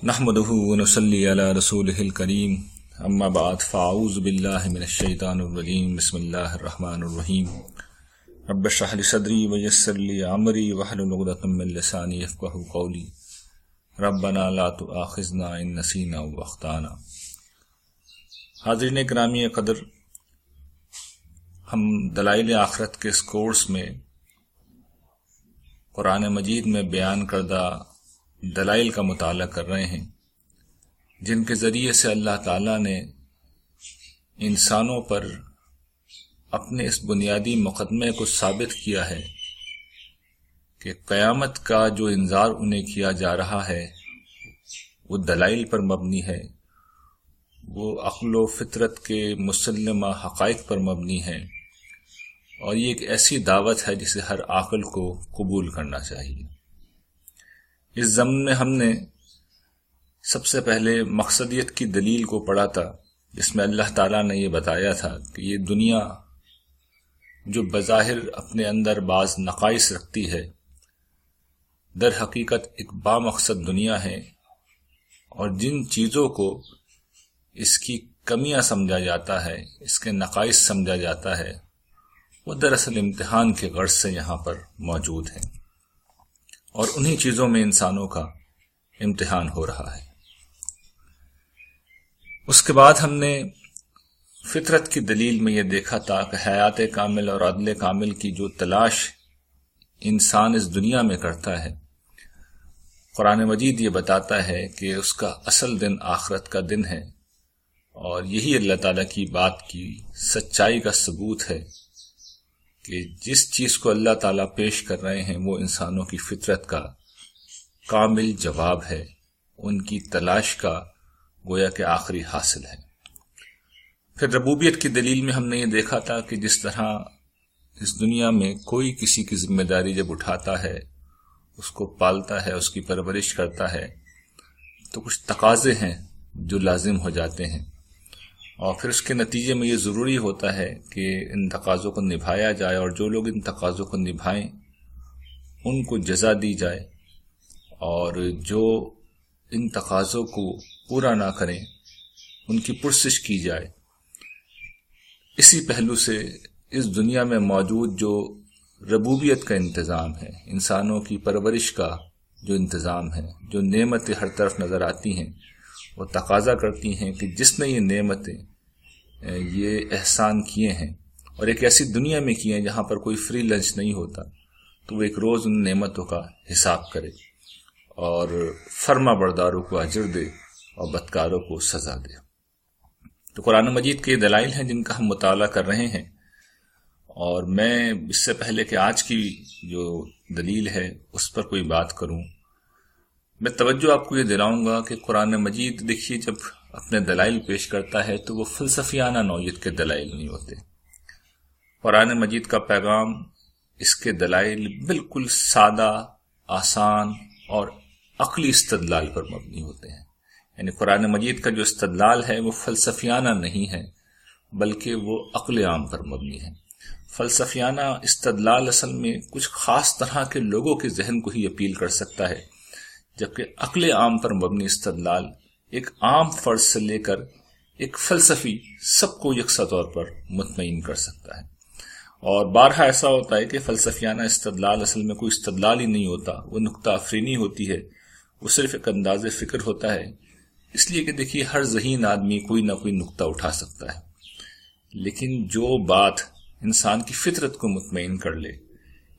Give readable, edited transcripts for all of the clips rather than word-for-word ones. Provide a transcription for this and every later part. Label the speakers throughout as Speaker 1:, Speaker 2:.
Speaker 1: نحمده ونصلي على رسوله الكريم اما بعد فاعوذ بالله من الشيطان الرجيم بسم الله الرحمن الرحيم رب اشرح لي صدري ويسر لي امري واحلل عقدة من لساني يفقهوا قولي ربنا لا تؤاخذنا ان نسينا او اخطانا۔ حاضرین گرامی قدر، ہم دلائل آخرت کے اس کورس میں قرآن مجید میں بیان کردہ دلائل کا مطالعہ کر رہے ہیں، جن کے ذریعے سے اللہ تعالیٰ نے انسانوں پر اپنے اس بنیادی مقدمے کو ثابت کیا ہے کہ قیامت کا جو انذار انہیں کیا جا رہا ہے وہ دلائل پر مبنی ہے، وہ عقل و فطرت کے مسلمہ حقائق پر مبنی ہے، اور یہ ایک ایسی دعوت ہے جسے ہر عاقل کو قبول کرنا چاہیے۔ اس ضمن میں ہم نے سب سے پہلے مقصدیت کی دلیل کو پڑھا تھا، جس میں اللہ تعالیٰ نے یہ بتایا تھا کہ یہ دنیا جو بظاہر اپنے اندر بعض نقائص رکھتی ہے، در حقیقت ایک بامقصد دنیا ہے، اور جن چیزوں کو اس کی کمیاں سمجھا جاتا ہے، اس کے نقائص سمجھا جاتا ہے، وہ دراصل امتحان کے غرض سے یہاں پر موجود ہیں، اور انہی چیزوں میں انسانوں کا امتحان ہو رہا ہے۔ اس کے بعد ہم نے فطرت کی دلیل میں یہ دیکھا تھا کہ حیات کامل اور عدل کامل کی جو تلاش انسان اس دنیا میں کرتا ہے، قرآن مجید یہ بتاتا ہے کہ اس کا اصل دن آخرت کا دن ہے، اور یہی اللہ تعالیٰ کی بات کی سچائی کا ثبوت ہے کہ جس چیز کو اللہ تعالیٰ پیش کر رہے ہیں وہ انسانوں کی فطرت کا کامل جواب ہے، ان کی تلاش کا گویا کہ آخری حاصل ہے۔ پھر ربوبیت کی دلیل میں ہم نے یہ دیکھا تھا کہ جس طرح اس دنیا میں کوئی کسی کی ذمہ داری جب اٹھاتا ہے، اس کو پالتا ہے، اس کی پرورش کرتا ہے، تو کچھ تقاضے ہیں جو لازم ہو جاتے ہیں، اور پھر اس کے نتیجے میں یہ ضروری ہوتا ہے کہ ان تقاضوں کو نبھایا جائے، اور جو لوگ ان تقاضوں کو نبھائیں ان کو جزا دی جائے، اور جو ان تقاضوں کو پورا نہ کریں ان کی پرسش کی جائے۔ اسی پہلو سے اس دنیا میں موجود جو ربوبیت کا انتظام ہے، انسانوں کی پرورش کا جو انتظام ہے، جو نعمتیں ہر طرف نظر آتی ہیں، وہ تقاضا کرتی ہیں کہ جس نے یہ نعمتیں، یہ احسان کیے ہیں، اور ایک ایسی دنیا میں کیے ہیں جہاں پر کوئی فری لنچ نہیں ہوتا، تو وہ ایک روز ان نعمتوں کا حساب کرے، اور فرما برداروں کو اجر دے اور بدکاروں کو سزا دے۔ تو قرآن مجید کے دلائل ہیں جن کا ہم مطالعہ کر رہے ہیں، اور میں اس سے پہلے کہ آج کی جو دلیل ہے اس پر کوئی بات کروں، میں توجہ آپ کو یہ دلاؤں گا کہ قرآن مجید دیکھیے جب اپنے دلائل پیش کرتا ہے تو وہ فلسفیانہ نوعیت کے دلائل نہیں ہوتے۔ قرآن مجید کا پیغام، اس کے دلائل بالکل سادہ، آسان اور عقلی استدلال پر مبنی ہوتے ہیں، یعنی قرآن مجید کا جو استدلال ہے وہ فلسفیانہ نہیں ہے بلکہ وہ عقل عام پر مبنی ہے۔ فلسفیانہ استدلال اصل میں کچھ خاص طرح کے لوگوں کے ذہن کو ہی اپیل کر سکتا ہے، جبکہ عقل عام پر مبنی استدلال ایک عام فرض سے لے کر ایک فلسفی سب کو یکساں طور پر مطمئن کر سکتا ہے۔ اور بارہا ایسا ہوتا ہے کہ فلسفیانہ استدلال اصل میں کوئی استدلال ہی نہیں ہوتا، وہ نکتہ افرینی ہوتی ہے، وہ صرف ایک انداز فکر ہوتا ہے، اس لیے کہ دیکھیے ہر ذہین آدمی کوئی نہ کوئی نکتہ اٹھا سکتا ہے، لیکن جو بات انسان کی فطرت کو مطمئن کر لے،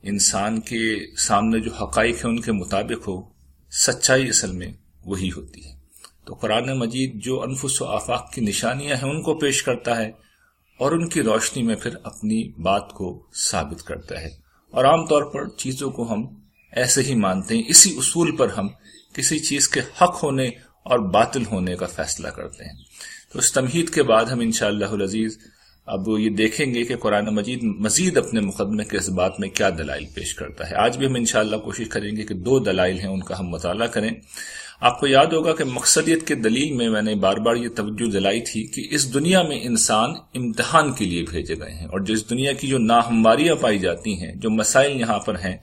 Speaker 1: انسان کے سامنے جو حقائق ہیں ان کے مطابق ہو، سچائی اصل میں وہی ہوتی ہے۔ تو قرآن مجید جو انفس و آفاق کی نشانیاں ہیں ان کو پیش کرتا ہے، اور ان کی روشنی میں پھر اپنی بات کو ثابت کرتا ہے، اور عام طور پر چیزوں کو ہم ایسے ہی مانتے ہیں، اسی اصول پر ہم کسی چیز کے حق ہونے اور باطل ہونے کا فیصلہ کرتے ہیں۔ تو اس تمہید کے بعد ہم انشاءاللہ العزیز اب یہ دیکھیں گے کہ قرآن مجید مزید اپنے مقدمے کے اس بات میں کیا دلائل پیش کرتا ہے۔ آج بھی ہم انشاءاللہ کوشش کریں گے کہ 2 دلائل ہیں ان کا ہم مطالعہ کریں۔ آپ کو یاد ہوگا کہ مقصدیت کے دلیل میں نے بار بار یہ توجہ دلائی تھی کہ اس دنیا میں انسان امتحان کے لیے بھیجے گئے ہیں، اور جو اس دنیا کی جو ناہمواریاں پائی جاتی ہیں، جو مسائل یہاں پر ہیں،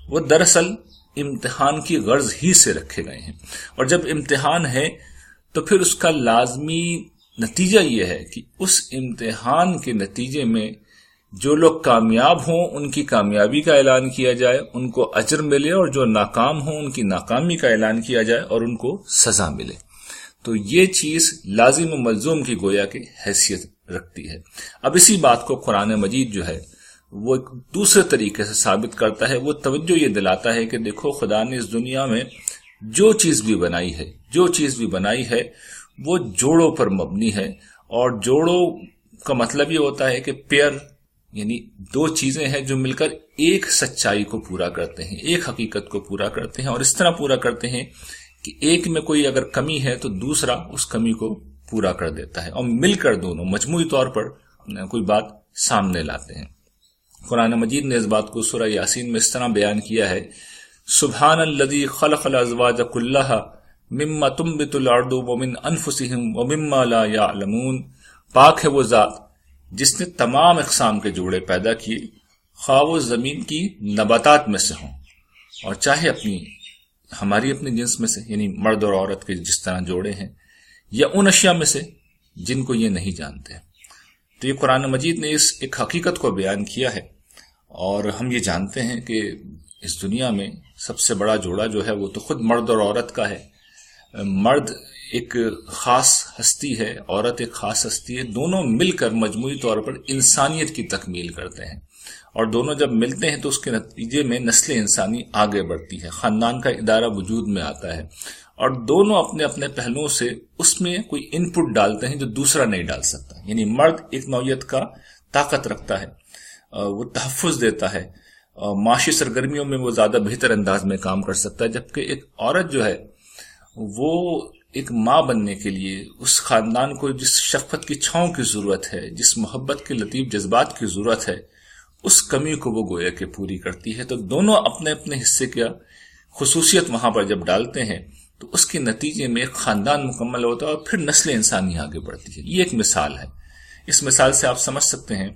Speaker 1: وہ دراصل امتحان کی غرض ہی سے رکھے گئے ہیں، اور جب امتحان ہے تو پھر اس کا لازمی نتیجہ یہ ہے کہ اس امتحان کے نتیجے میں جو لوگ کامیاب ہوں ان کی کامیابی کا اعلان کیا جائے، ان کو اجر ملے، اور جو ناکام ہوں ان کی ناکامی کا اعلان کیا جائے اور ان کو سزا ملے۔ تو یہ چیز لازم و ملزوم کی گویا کی حیثیت رکھتی ہے۔ اب اسی بات کو قرآن مجید جو ہے وہ ایک دوسرے طریقے سے ثابت کرتا ہے، وہ توجہ یہ دلاتا ہے کہ دیکھو خدا نے اس دنیا میں جو چیز بھی بنائی ہے وہ جوڑوں پر مبنی ہے، اور جوڑوں کا مطلب یہ ہوتا ہے کہ پیئر، یعنی دو چیزیں ہیں جو مل کر ایک سچائی کو پورا کرتے ہیں، ایک حقیقت کو پورا کرتے ہیں، اور اس طرح پورا کرتے ہیں کہ ایک میں کوئی اگر کمی ہے تو دوسرا اس کمی کو پورا کر دیتا ہے، اور مل کر دونوں مجموعی طور پر کوئی بات سامنے لاتے ہیں۔ قرآن مجید نے اس بات کو سورہ یاسین میں اس طرح بیان کیا ہے، سبحان الذی خلق الازواج کلھا مما تنبت الارض ومن انفسهم ومما لا يعلمون، پاک ہے وہ ذات جس نے تمام اقسام کے جوڑے پیدا کیے، خواہ وہ زمین کی نباتات میں سے ہوں، اور چاہے ہماری اپنی جنس میں سے، یعنی مرد اور عورت کے جس طرح جوڑے ہیں، یا ان اشیاء میں سے جن کو یہ نہیں جانتے۔ تو یہ قرآن مجید نے اس ایک حقیقت کو بیان کیا ہے، اور ہم یہ جانتے ہیں کہ اس دنیا میں سب سے بڑا جوڑا جو ہے وہ تو خود مرد اور عورت کا ہے۔ مرد ایک خاص ہستی ہے، عورت ایک خاص ہستی ہے، دونوں مل کر مجموعی طور پر انسانیت کی تکمیل کرتے ہیں، اور دونوں جب ملتے ہیں تو اس کے نتیجے میں نسل انسانی آگے بڑھتی ہے، خاندان کا ادارہ وجود میں آتا ہے، اور دونوں اپنے اپنے پہلوؤں سے اس میں کوئی ان پٹ ڈالتے ہیں جو دوسرا نہیں ڈال سکتا۔ یعنی مرد ایک نوعیت کا طاقت رکھتا ہے، وہ تحفظ دیتا ہے، معاشی سرگرمیوں میں وہ زیادہ بہتر انداز میں کام کر سکتا ہے، جبکہ ایک عورت جو ہے وہ ایک ماں بننے کے لیے اس خاندان کو جس شفقت کی چھاؤں کی ضرورت ہے، جس محبت کے لطیف جذبات کی ضرورت ہے، اس کمی کو وہ گویا کہ پوری کرتی ہے۔ تو دونوں اپنے اپنے حصے کا خصوصیت وہاں پر جب ڈالتے ہیں تو اس کے نتیجے میں ایک خاندان مکمل ہوتا ہے، اور پھر نسل انسانی آگے بڑھتی ہے۔ یہ ایک مثال ہے، اس مثال سے آپ سمجھ سکتے ہیں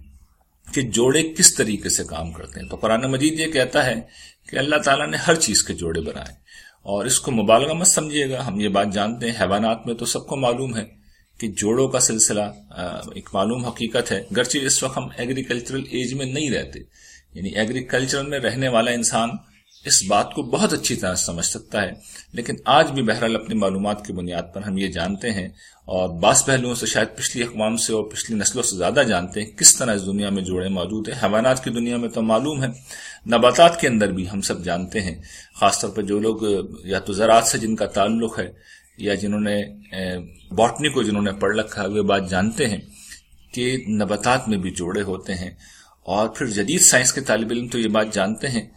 Speaker 1: کہ جوڑے کس طریقے سے کام کرتے ہیں۔ تو قرآن مجید یہ کہتا ہے کہ اللہ تعالیٰ نے ہر چیز کے جوڑے بنائے، اور اس کو مبالغہ مت سمجھیے گا، ہم یہ بات جانتے ہیں، حیوانات میں تو سب کو معلوم ہے کہ جوڑوں کا سلسلہ ایک معلوم حقیقت ہے، گرچہ اس وقت ہم ایگریکلچرل ایج میں نہیں رہتے، یعنی ایگریکلچر میں رہنے والا انسان اس بات کو بہت اچھی طرح سمجھ سکتا ہے، لیکن آج بھی بہرحال اپنی معلومات کی بنیاد پر ہم یہ جانتے ہیں، اور بعض پہلوؤں سے شاید پچھلی اقوام سے اور پچھلی نسلوں سے زیادہ جانتے ہیں کس طرح اس دنیا میں جوڑے موجود ہیں۔ حیوانات کی دنیا میں تو معلوم ہے، نباتات کے اندر بھی ہم سب جانتے ہیں، خاص طور پر جو لوگ یا تو زراعت سے جن کا تعلق ہے یا جنہوں نے باٹنی کو جنہوں نے پڑھ رکھا ہے، وہ بات جانتے ہیں کہ نباتات میں بھی جوڑے ہوتے ہیں، اور پھر جدید سائنس کے طالب علم تو یہ بات جانتے ہیں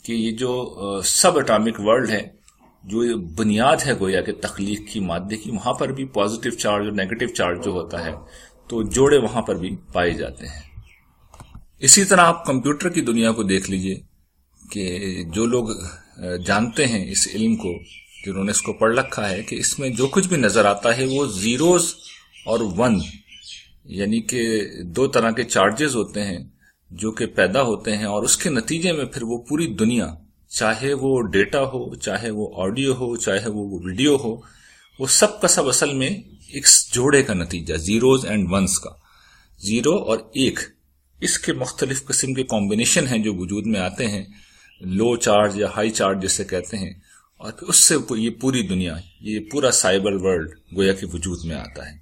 Speaker 1: کہ یہ جو سب اٹامک ورلڈ ہے، جو بنیاد ہے گویا کہ تخلیق کی مادے کی، وہاں پر بھی پازیٹیو چارج اور نیگیٹو چارج جو ہوتا ہے تو جوڑے وہاں پر بھی پائے جاتے ہیں۔ اسی طرح آپ کمپیوٹر کی دنیا کو دیکھ لیجئے کہ جو لوگ جانتے ہیں اس علم کو، جنہوں نے اس کو پڑھ رکھا ہے، کہ اس میں جو کچھ بھی نظر آتا ہے وہ زیروز اور ون، یعنی کہ دو طرح کے چارجز ہوتے ہیں جو کہ پیدا ہوتے ہیں، اور اس کے نتیجے میں پھر وہ پوری دنیا، چاہے وہ ڈیٹا ہو، چاہے وہ آڈیو ہو، چاہے وہ ویڈیو ہو، وہ سب کا سب اصل میں ایک جوڑے کا نتیجہ، زیروز اینڈ ونز کا، زیرو اور ایک، اس کے مختلف قسم کے کمبینیشن ہیں جو وجود میں آتے ہیں، لو چارج یا ہائی چارج جسے کہتے ہیں، اور پھر اس سے یہ پوری دنیا، یہ پورا سائبر ورلڈ گویا کہ وجود میں آتا ہے۔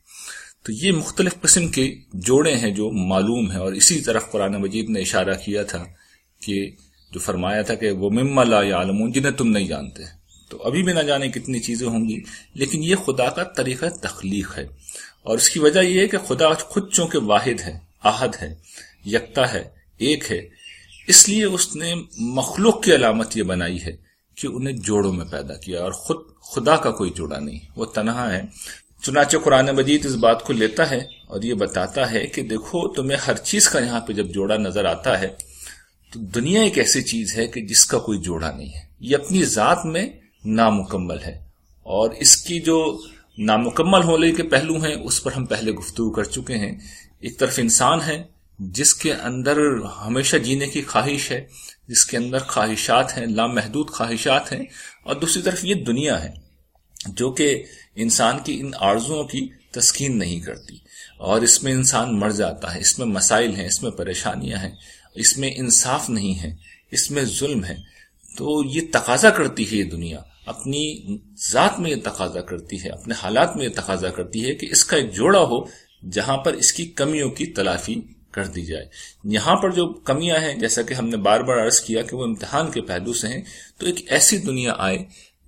Speaker 1: تو یہ مختلف قسم کے جوڑے ہیں جو معلوم ہیں، اور اسی طرف قرآن مجید نے اشارہ کیا تھا کہ جو فرمایا تھا کہ وہ مما لا یعلمون، جنہیں تم نہیں جانتے، تو ابھی بھی نہ جانے کتنی چیزیں ہوں گی، لیکن یہ خدا کا طریقہ تخلیق ہے، اور اس کی وجہ یہ ہے کہ خدا خود چونکہ واحد ہے، احد ہے، یکتا ہے، ایک ہے، اس لیے اس نے مخلوق کی علامت یہ بنائی ہے کہ انہیں جوڑوں میں پیدا کیا، اور خدا کا کوئی جوڑا نہیں، وہ تنہا ہے۔ چنانچہ قرآن مجید اس بات کو لیتا ہے اور یہ بتاتا ہے کہ دیکھو تمہیں ہر چیز کا یہاں پہ جب جوڑا نظر آتا ہے تو دنیا ایک ایسی چیز ہے کہ جس کا کوئی جوڑا نہیں ہے، یہ اپنی ذات میں نامکمل ہے، اور اس کی جو نامکمل ہونے کے پہلو ہیں اس پر ہم پہلے گفتگو کر چکے ہیں۔ ایک طرف انسان ہے جس کے اندر ہمیشہ جینے کی خواہش ہے، جس کے اندر خواہشات ہیں، لامحدود خواہشات ہیں، اور دوسری طرف یہ دنیا ہے جو کہ انسان کی ان آرزوؤں کی تسکین نہیں کرتی، اور اس میں انسان مر جاتا ہے، اس میں مسائل ہیں، اس میں پریشانیاں ہیں، اس میں انصاف نہیں ہے، اس میں ظلم ہے۔ تو یہ تقاضا کرتی ہے، یہ دنیا اپنی ذات میں یہ تقاضا کرتی ہے، اپنے حالات میں یہ تقاضا کرتی ہے کہ اس کا ایک جوڑا ہو جہاں پر اس کی کمیوں کی تلافی کر دی جائے۔ یہاں پر جو کمیاں ہیں، جیسا کہ ہم نے بار بار عرض کیا کہ وہ امتحان کے پہلو سے ہیں، تو ایک ایسی دنیا آئے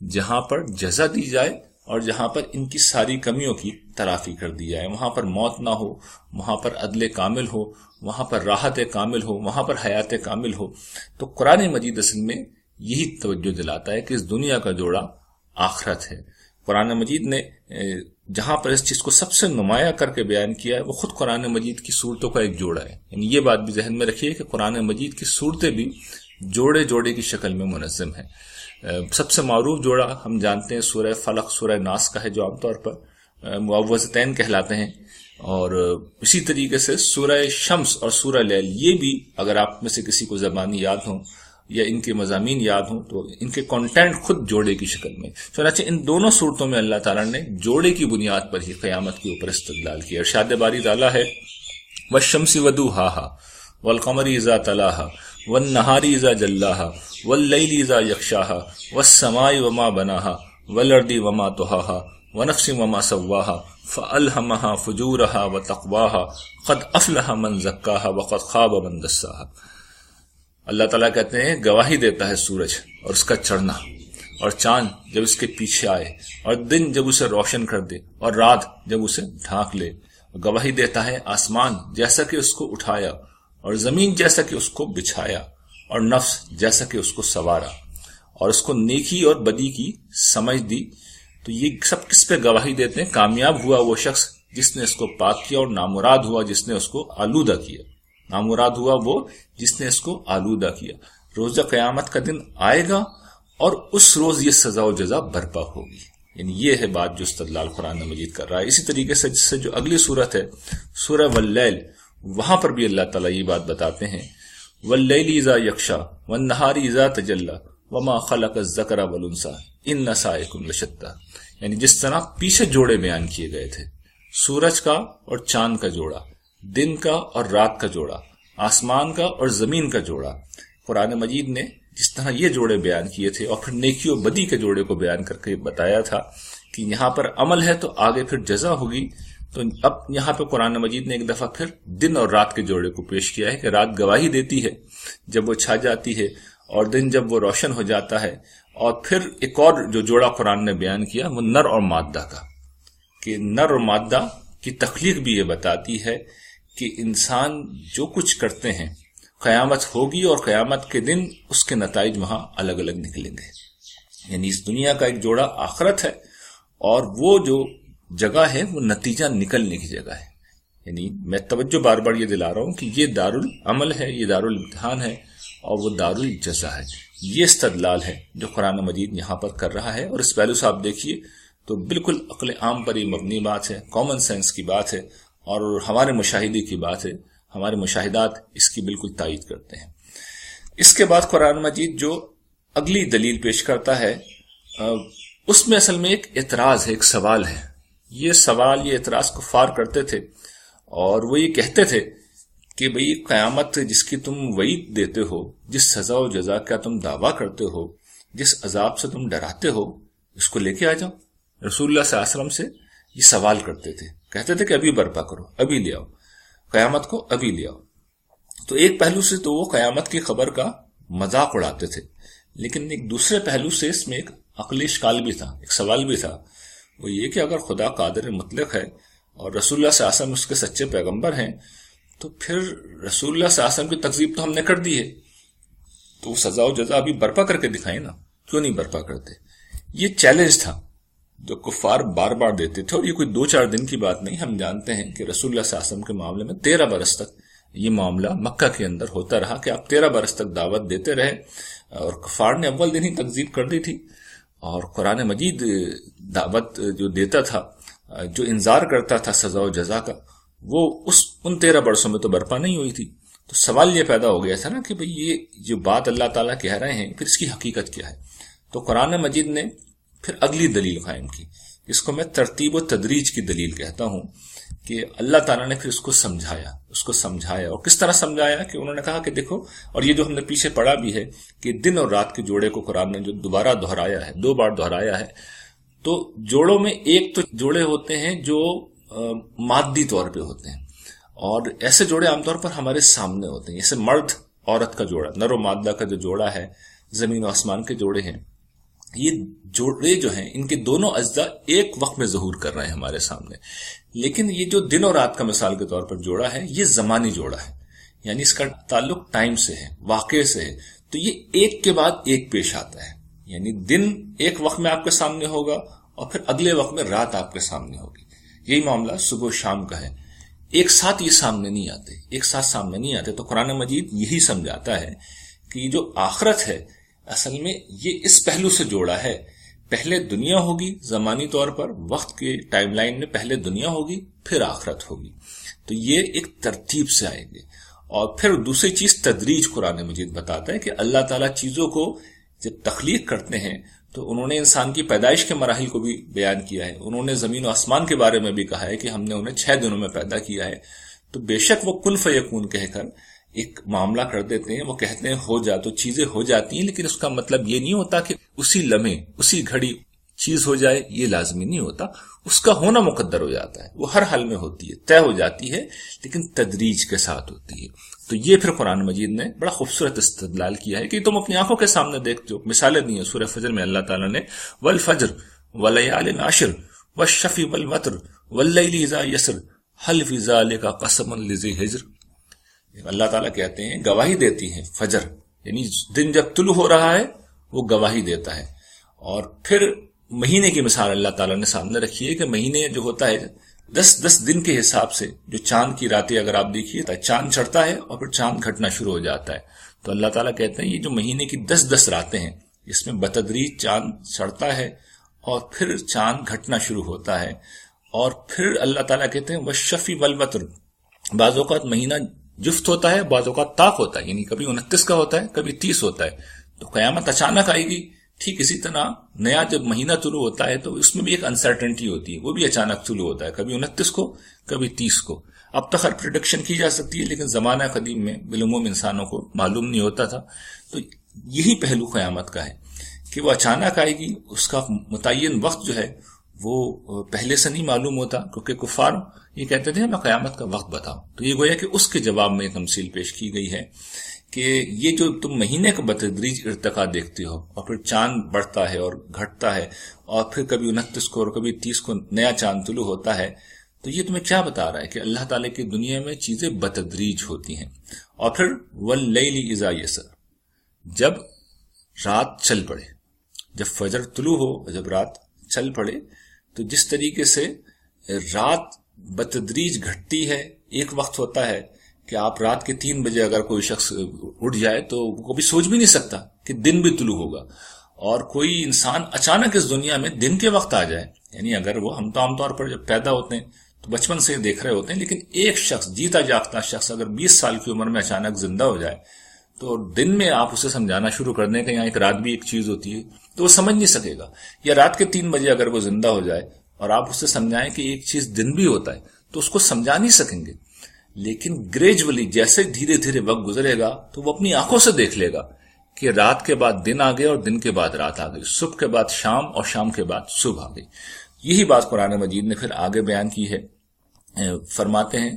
Speaker 1: جہاں پر جزا دی جائے اور جہاں پر ان کی ساری کمیوں کی تلافی کر دی جائے، وہاں پر موت نہ ہو، وہاں پر عدل کامل ہو، وہاں پر راحت کامل ہو، وہاں پر حیات کامل ہو۔ تو قرآن مجید اصل میں یہی توجہ دلاتا ہے کہ اس دنیا کا جوڑا آخرت ہے۔ قرآن مجید نے جہاں پر اس چیز کو سب سے نمایاں کر کے بیان کیا ہے وہ خود قرآن مجید کی صورتوں کا ایک جوڑا ہے۔ یعنی یہ بات بھی ذہن میں رکھیے کہ قرآن مجید کی صورتیں بھی جوڑے جوڑے کی شکل میں منظم ہیں۔ سب سے معروف جوڑا ہم جانتے ہیں سورہ فلق، سورہ ناس کا ہے، جو عام طور پر معوذتین کہلاتے ہیں، اور اسی طریقے سے سورہ شمس اور سورہ لیل، یہ بھی اگر آپ میں سے کسی کو زبانی یاد ہوں یا ان کے مضامین یاد ہوں تو ان کے کانٹینٹ خود جوڑے کی شکل میں۔ چنانچہ ان دونوں صورتوں میں اللہ تعالیٰ نے جوڑے کی بنیاد پر ہی قیامت کے اوپر استدلال کیا۔ ارشاد باری تعالیٰ ہے وَالشَّمْسِ وَضُحَاهَا وَالْقَمَرِ إِذَا تَلَاهَا وَالنَّهَارِ إِذَا جَلَّاهَا وَاللَّيْلِ إِذَا يَغْشَاهَا وَالسَّمَاءِ وَمَا بَنَاهَا وَالْأَرْضِ وَمَا طَحَاهَا وَنَفْسٍ وَمَا سَوَّاهَا فَأَلْهَمَهَا فُجُورَهَا وَتَقْوَاهَا قَدْ أَفْلَحَ مَنْ زَكَّاهَا وَقَدْ خَابَ مَنْ دَسَّاهَا۔ اللہ تعالیٰ کہتے ہیں گواہی دیتا ہے سورج اور اس کا چڑھنا، اور چاند جب اس کے پیچھے آئے، اور دن جب اسے روشن کر دے، اور رات جب اسے ڈھانک لے۔ گواہی دیتا ہے آسمان جیسا کہ اس کو اٹھایا، اور زمین جیسا کہ اس کو بچھایا، اور نفس جیسا کہ اس کو سوارا، اور اس کو نیکی اور بدی کی سمجھ دی۔ تو یہ سب کس پہ گواہی دیتے ہیں؟ کامیاب ہوا وہ شخص جس نے اس کو پاک کیا، اور نامراد ہوا جس نے اس کو آلودہ کیا۔ نامراد ہوا وہ جس نے اس کو آلودہ کیا۔ روز قیامت کا دن آئے گا اور اس روز یہ سزا و جزا برپا ہوگی۔ یعنی یہ ہے بات جو استدلال قرآن مجید کر رہا ہے۔ اسی طریقے سے جس سے جو اگلی صورت ہے سورہ واللیل، وہاں پر بھی اللہ تعالیٰ یہ بات بتاتے ہیں واللیل اذا یغشا والنہار اذا تجلی وما خلق الذکر والانثی ان سعیکم لشتی۔ یعنی جس طرح پیچھے جوڑے بیان کیے گئے تھے، سورج کا اور چاند کا جوڑا، دن کا اور رات کا جوڑا، آسمان کا اور زمین کا جوڑا، قرآن مجید نے جس طرح یہ جوڑے بیان کیے تھے، اور پھر نیکی و بدی کے جوڑے کو بیان کر کے بتایا تھا کہ یہاں پر عمل ہے تو آگے پھر جزا ہوگی۔ تو اب یہاں پہ قرآن مجید نے ایک دفعہ پھر دن اور رات کے جوڑے کو پیش کیا ہے کہ رات گواہی دیتی ہے جب وہ چھا جاتی ہے، اور دن جب وہ روشن ہو جاتا ہے۔ اور پھر ایک اور جو جوڑا قرآن نے بیان کیا وہ نر اور مادہ کا، کہ نر اور مادہ کی تخلیق بھی یہ بتاتی ہے کہ انسان جو کچھ کرتے ہیں قیامت ہوگی، اور قیامت کے دن اس کے نتائج وہاں الگ الگ نکلیں گے۔ یعنی اس دنیا کا ایک جوڑا آخرت ہے، اور وہ جو جگہ ہے وہ نتیجہ نکلنے کی جگہ ہے۔ یعنی میں توجہ بار بار یہ دلا رہا ہوں کہ یہ دار العمل ہے، یہ دار الامتحان ہے، اور وہ دار الجزا ہے۔ یہ استدلال ہے جو قرآن مجید یہاں پر کر رہا ہے، اور اس پہلو سے آپ دیکھیے تو بالکل عقل عام پر ہی مبنی بات ہے، کامن سینس کی بات ہے، اور ہمارے مشاہدے کی بات ہے۔ ہمارے مشاہدات اس کی بالکل تائید کرتے ہیں۔ اس کے بعد قرآن مجید جو اگلی دلیل پیش کرتا ہے اس میں اصل میں ایک اعتراض ہے، ایک سوال ہے۔ یہ سوال، یہ اعتراض کفار کرتے تھے، اور وہ یہ کہتے تھے کہ بھئی قیامت جس کی تم وعید دیتے ہو، جس سزا و جزا کا تم دعویٰ کرتے ہو، جس عذاب سے تم ڈراتے ہو، اس کو لے کے آ جاؤ۔ رسول اللہ صلی اللہ علیہ وسلم سے یہ سوال کرتے تھے، کہتے تھے کہ ابھی برپا کرو، ابھی لے آؤ قیامت کو، ابھی لے آؤ۔ تو ایک پہلو سے تو وہ قیامت کی خبر کا مذاق اڑاتے تھے، لیکن ایک دوسرے پہلو سے اس میں ایک عقلی اشکال بھی تھا، ایک سوال بھی تھا۔ وہ یہ کہ اگر خدا قادر مطلق ہے اور رسول اللہ صلی اللہ علیہ وسلم اس کے سچے پیغمبر ہیں، تو پھر رسول اللہ صلی اللہ علیہ وسلم کی تکذیب تو ہم نے کر دی ہے، تو سزا و جزا ابھی برپا کر کے دکھائیں نا، کیوں نہیں برپا کرتے؟ یہ چیلنج تھا جو کفار بار بار دیتے تھے، اور یہ کوئی 2-4 دن کی بات نہیں۔ ہم جانتے ہیں کہ رسول اللہ صلی اللہ علیہ وسلم کے معاملے میں 13 برس تک یہ معاملہ مکہ کے اندر ہوتا رہا کہ آپ 13 برس تک دعوت دیتے رہے، اور کفار نے اول دن ہی تکذیب کر دی تھی۔ اور قرآن مجید دعوت جو دیتا تھا، جو انذار کرتا تھا سزا و جزا کا، وہ ان 13 برسوں میں تو برپا نہیں ہوئی تھی. تو سوال یہ پیدا ہو گیا تھا نا کہ بھئی یہ جو بات اللہ تعالیٰ کہہ رہے ہیں پھر اس کی حقیقت کیا ہے. تو قرآن مجید نے پھر اگلی دلیل قائم کی، جس کو میں ترتیب و تدریج کی دلیل کہتا ہوں، کہ اللہ تعالیٰ نے پھر اس کو سمجھایا. اور کس طرح سمجھایا کہ انہوں نے کہا کہ دیکھو، اور یہ جو ہم نے پیچھے پڑھا بھی ہے کہ دن اور رات کے جوڑے کو قرآن نے جو دوبارہ دہرایا ہے، 2 بار دہرایا ہے. تو جوڑوں میں ایک تو جوڑے ہوتے ہیں جو مادی طور پہ ہوتے ہیں، اور ایسے جوڑے عام طور پر ہمارے سامنے ہوتے ہیں، جیسے مرد عورت کا جوڑا، نر و مادہ کا جو جوڑا ہے، زمین و آسمان کے جوڑے ہیں. یہ جوڑے جو ہیں ان کے دونوں اجزاء ایک وقت میں ظہور کر رہے ہیں ہمارے سامنے. لیکن یہ جو دن اور رات کا مثال کے طور پر جوڑا ہے، یہ زمانی جوڑا ہے، یعنی اس کا تعلق ٹائم سے ہے، واقعے سے ہے. تو یہ ایک کے بعد ایک پیش آتا ہے، یعنی دن ایک وقت میں آپ کے سامنے ہوگا اور پھر اگلے وقت میں رات آپ کے سامنے ہوگی. یہی معاملہ صبح و شام کا ہے، ایک ساتھ یہ سامنے نہیں آتے. تو قرآن مجید یہی سمجھاتا ہے کہ یہ جو آخرت ہے اصل میں یہ اس پہلو سے جوڑا ہے. پہلے دنیا ہوگی زمانی طور پر، وقت کے ٹائم لائن میں پہلے دنیا ہوگی پھر آخرت ہوگی. تو یہ ایک ترتیب سے آئیں گے. اور پھر دوسری چیز تدریج قرآن مجید بتاتا ہے کہ اللہ تعالیٰ چیزوں کو جب تخلیق کرتے ہیں تو انہوں نے انسان کی پیدائش کے مراحل کو بھی بیان کیا ہے. انہوں نے زمین و آسمان کے بارے میں بھی کہا ہے کہ ہم نے انہیں 6 دنوں میں پیدا کیا ہے. تو بے شک وہ کن فیکون کہہ کر ایک معاملہ کر دیتے ہیں، وہ کہتے ہیں ہو جا، تو چیزیں ہو جاتی ہیں. لیکن اس کا مطلب یہ نہیں ہوتا کہ اسی لمحے اسی گھڑی چیز ہو جائے، یہ لازمی نہیں ہوتا. اس کا ہونا مقدر ہو جاتا ہے، وہ ہر حال میں ہوتی ہے، طے ہو جاتی ہے، لیکن تدریج کے ساتھ ہوتی ہے. تو یہ پھر قرآن مجید نے بڑا خوبصورت استدلال کیا ہے کہ تم اپنی آنکھوں کے سامنے دیکھتے ہو. مثالیں دی ہیں سورہ فجر میں اللہ تعالیٰ نے، والفجر ولیال عشر والشفع والوتر واللیل اذا یسر هل فی ذلک قسم لذی حجر. اللہ تعالیٰ کہتے ہیں، گواہی دیتی ہیں فجر، یعنی دن جب طلوع ہو رہا ہے وہ گواہی دیتا ہے. اور پھر مہینے کی مثال اللہ تعالیٰ نے سامنے رکھی ہے کہ مہینے جو ہوتا ہے 10 دن کے حساب سے، جو چاند کی راتیں اگر آپ دیکھیے تو چاند چڑھتا ہے اور پھر چاند گھٹنا شروع ہو جاتا ہے. تو اللہ تعالیٰ کہتے ہیں یہ جو مہینے کی 10 راتیں ہیں، اس میں بتدریج چاند چڑھتا ہے اور پھر چاند گھٹنا شروع ہوتا ہے. اور پھر اللہ تعالیٰ کہتے ہیں والشفع والوتر، بعض اوقات مہینہ جفت ہوتا ہے، بعض اوقات طاق ہوتا ہے، یعنی کبھی 29 کا ہوتا ہے، کبھی 30 ہوتا ہے. تو قیامت اچانک آئے گی. ٹھیک اسی طرح نیا جب مہینہ طلوع ہوتا ہے تو اس میں بھی ایک انسرٹنٹی ہوتی ہے، وہ بھی اچانک طلوع ہوتا ہے، کبھی 29 کو کبھی 30 کو. اب تک ہر پریڈکشن کی جا سکتی ہے، لیکن زمانہ قدیم میں بالعموم انسانوں کو معلوم نہیں ہوتا تھا. تو یہی پہلو قیامت کا ہے کہ وہ اچانک آئے گی. اس کا متعین وقت جو ہے وہ پہلے سے نہیں معلوم ہوتا، کیونکہ کفار یہ کہتے تھے ہمیں قیامت کا وقت بتاؤ. تو یہ گویا کہ اس کے جواب میں تمثیل پیش کی گئی ہے کہ یہ جو تم مہینے کا بتدریج ارتقا دیکھتے ہو اور پھر چاند بڑھتا ہے اور گھٹتا ہے اور پھر کبھی 29 کو اور کبھی 30 کو نیا چاند طلوع ہوتا ہے، تو یہ تمہیں کیا بتا رہا ہے کہ اللہ تعالیٰ کی دنیا میں چیزیں بتدریج ہوتی ہیں. اور پھر واللیل اذا یسر، جب رات چل پڑے، جب فجر طلوع ہو اور جب رات چل پڑے، تو جس طریقے سے رات بتدریج گھٹتی ہے، ایک وقت ہوتا ہے کہ آپ رات کے 3 بجے اگر کوئی شخص اٹھ جائے تو وہ کبھی سوچ بھی نہیں سکتا کہ دن بھی طلوع ہوگا. اور کوئی انسان اچانک اس دنیا میں دن کے وقت آ جائے، یعنی اگر وہ ہم تو عام طور پر جب پیدا ہوتے ہیں تو بچپن سے دیکھ رہے ہوتے ہیں، لیکن ایک شخص جیتا جاگتا شخص اگر 20 سال کی عمر میں اچانک زندہ ہو جائے تو دن میں آپ اسے سمجھانا شروع کر دیں کہ یہاں ایک رات بھی ایک چیز ہوتی ہے تو وہ سمجھ نہیں سکے گا. یا رات کے 3 بجے اگر وہ زندہ ہو جائے اور آپ اسے سمجھائیں کہ ایک چیز دن بھی ہوتا ہے تو اس کو سمجھا نہیں سکیں گے. لیکن گریجولی جیسے دھیرے دھیرے وقت گزرے گا تو وہ اپنی آنکھوں سے دیکھ لے گا کہ رات کے بعد دن آ گیا اور دن کے بعد رات آ گئی، صبح کے بعد شام اور شام کے بعد صبح آ گئی. یہی بات قرآن مجید نے پھر آگے بیان کی ہے. فرماتے ہیں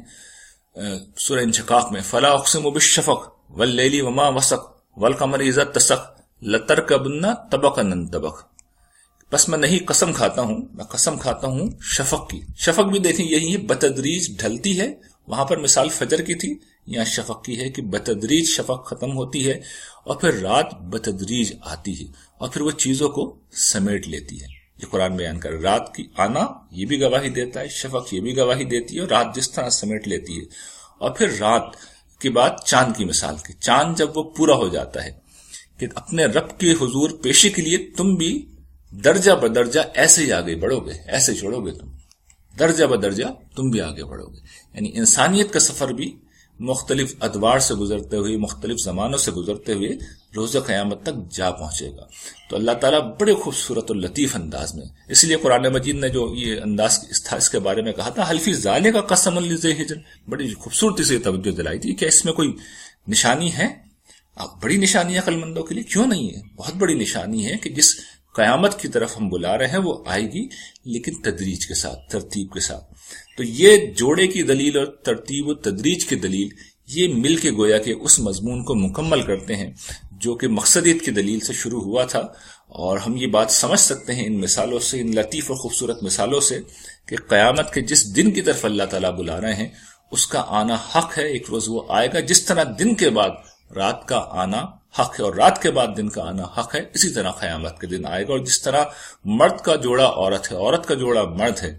Speaker 1: سورہ انشقاق میں، فلا اقسم بالشفق واللیل وما وسق والقمر اذا اتسق لترکبن طبقا عن طبق. بس میں نہیں قسم کھاتا ہوں، میں قسم کھاتا ہوں شفق کی. شفق بھی دیکھیں یہی ہے، بتدریج ڈھلتی ہے. وہاں پر مثال فجر کی تھی، یہاں شفق کی ہے کہ بتدریج شفق ختم ہوتی ہے اور پھر رات بتدریج آتی ہے اور پھر وہ چیزوں کو سمیٹ لیتی ہے. یہ قرآن بیان کر رات کی آنا یہ بھی گواہی دیتا ہے، شفق یہ بھی گواہی دیتی ہے، اور رات جس طرح سمیٹ لیتی ہے. اور پھر رات کے بعد چاند کی مثال کی، چاند جب وہ پورا ہو جاتا ہے کہ اپنے رب کے حضور پیشی کے لیے تم بھی درجہ بدرجہ ایسے ہی آگے بڑھو گے، ایسے چھوڑو گے تم. درجہ بدرجہ تم بھی آگے بڑھو گے. یعنی انسانیت کا سفر بھی مختلف ادوار سے گزرتے ہوئے، مختلف زمانوں سے گزرتے ہوئے روز قیامت تک جا پہنچے گا. تو اللہ تعالیٰ بڑے خوبصورت اور لطیف انداز میں، اس لیے قرآن مجید نے جو یہ انداز تھا اس کے بارے میں کہا تھا حل فی ذالک قسم لذی حجر، بڑی خوبصورتی سے توجہ دلائی تھی کہ اس میں کوئی نشانی ہے. بڑی نشانی ہے عقل مندوں کے لیے، کیوں نہیں ہے؟ بہت بڑی نشانی ہے کہ جس قیامت کی طرف ہم بلا رہے ہیں وہ آئے گی، لیکن تدریج کے ساتھ، ترتیب کے ساتھ. تو یہ جوڑے کی دلیل اور ترتیب و تدریج کی دلیل، یہ مل کے گویا کہ اس مضمون کو مکمل کرتے ہیں جو کہ مقصدیت کی دلیل سے شروع ہوا تھا. اور ہم یہ بات سمجھ سکتے ہیں ان مثالوں سے، ان لطیف اور خوبصورت مثالوں سے، کہ قیامت کے جس دن کی طرف اللہ تعالیٰ بلا رہے ہیں اس کا آنا حق ہے. ایک روز وہ آئے گا، جس طرح دن کے بعد رات کا آنا حق ہے اور رات کے بعد دن کا آنا حق ہے، اسی طرح قیامت کے دن آئے گا. اور جس طرح مرد کا جوڑا عورت ہے، عورت کا جوڑا مرد ہے،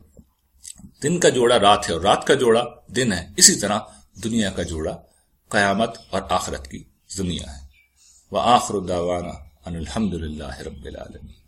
Speaker 1: دن کا جوڑا رات ہے اور رات کا جوڑا دن ہے، اسی طرح دنیا کا جوڑا قیامت اور آخرت کی دنیا ہے. وآخر دعوانا ان الحمد للہ رب العالمین.